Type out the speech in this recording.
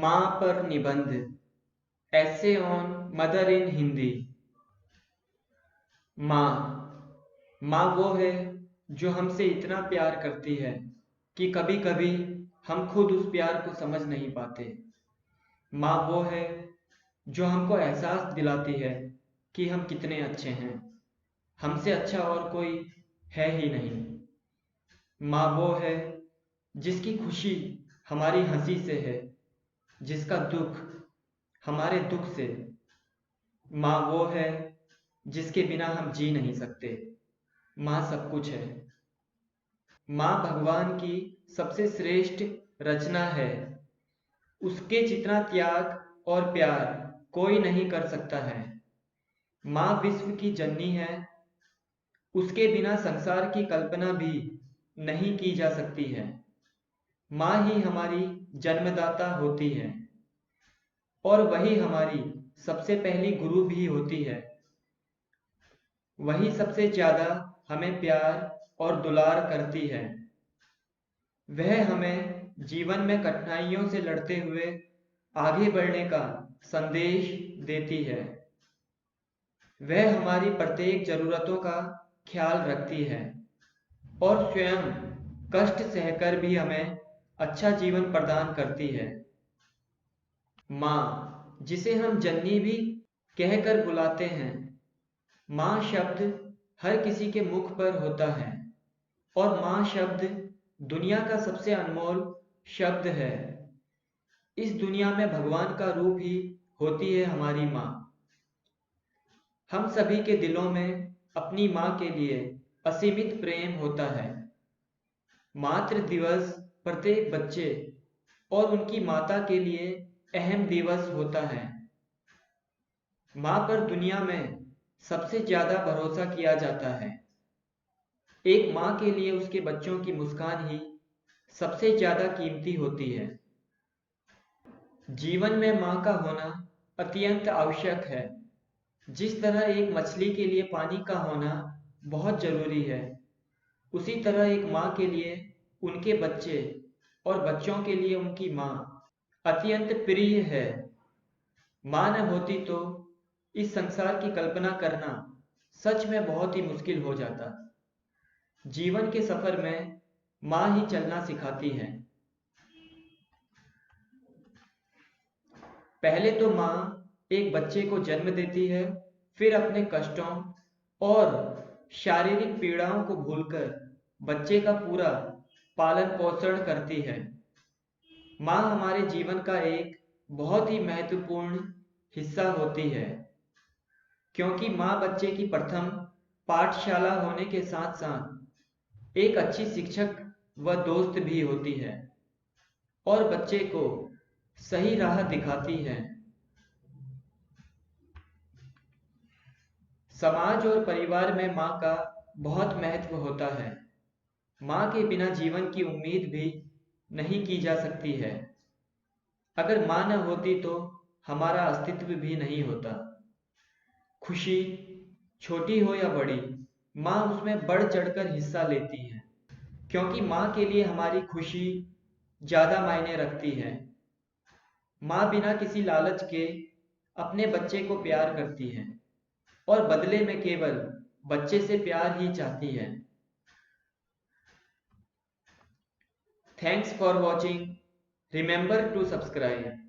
माँ पर निबंध। ऐसे ऑन मदर इन हिंदी। माँ। माँ वो है जो हमसे इतना प्यार करती है कि कभी कभी हम खुद उस प्यार को समझ नहीं पाते। माँ वो है जो हमको एहसास दिलाती है कि हम कितने अच्छे हैं, हमसे अच्छा और कोई है ही नहीं। माँ वो है जिसकी खुशी हमारी हंसी से है, जिसका दुख हमारे दुख से। माँ वो है जिसके बिना हम जी नहीं सकते। माँ सब कुछ है। माँ भगवान की सबसे श्रेष्ठ रचना है। उसके जितना त्याग और प्यार कोई नहीं कर सकता है। माँ विश्व की जननी है। उसके बिना संसार की कल्पना भी नहीं की जा सकती है। माँ ही हमारी जन्मदाता होती है और वही हमारी सबसे पहली गुरु भी होती है। वही सबसे ज्यादा हमें प्यार और दुलार करती है। वह हमें जीवन में कठिनाइयों से लड़ते हुए आगे बढ़ने का संदेश देती है। वह हमारी प्रत्येक जरूरतों का ख्याल रखती है और स्वयं कष्ट सहकर भी हमें अच्छा जीवन प्रदान करती है। माँ, जिसे हम जननी भी कहकर बुलाते हैं। माँ शब्द हर किसी के मुख पर होता है और माँ शब्द दुनिया का सबसे अनमोल शब्द है। इस दुनिया में भगवान का रूप ही होती है हमारी माँ। हम सभी के दिलों में अपनी माँ के लिए असीमित प्रेम होता है। मातृ दिवस प्रत्येक बच्चे और उनकी माता के लिए अहम दिवस होता है। माँ पर दुनिया में सबसे ज्यादा भरोसा किया जाता है। एक माँ के लिए उसके बच्चों की मुस्कान ही सबसे ज्यादा कीमती होती है। जीवन में माँ का होना अत्यंत आवश्यक है। जिस तरह एक मछली के लिए पानी का होना बहुत जरूरी है, उसी तरह एक माँ के लिए उनके बच्चे और बच्चों के लिए उनकी माँ अत्यंत प्रिय है। माँ न होती तो इस संसार की कल्पना करना सच में बहुत ही मुश्किल हो जाता। जीवन के सफर में माँ ही चलना सिखाती है। पहले तो माँ एक बच्चे को जन्म देती है, फिर अपने कष्टों और शारीरिक पीड़ाओं को भूलकर बच्चे का पूरा पालन पोषण करती है। माँ हमारे जीवन का एक बहुत ही महत्वपूर्ण हिस्सा होती है, क्योंकि माँ बच्चे की प्रथम पाठशाला होने के साथ साथ एक अच्छी शिक्षक व दोस्त भी होती है और बच्चे को सही राह दिखाती है। समाज और परिवार में माँ का बहुत महत्व होता है। माँ के बिना जीवन की उम्मीद भी नहीं की जा सकती है। अगर माँ न होती तो हमारा अस्तित्व भी नहीं होता। खुशी छोटी हो या बड़ी, माँ उसमें बढ़ चढ़कर हिस्सा लेती है, क्योंकि माँ के लिए हमारी खुशी ज्यादा मायने रखती है। माँ बिना किसी लालच के अपने बच्चे को प्यार करती है और बदले में केवल बच्चे से प्यार ही चाहती है। Thanks for watching. Remember to subscribe.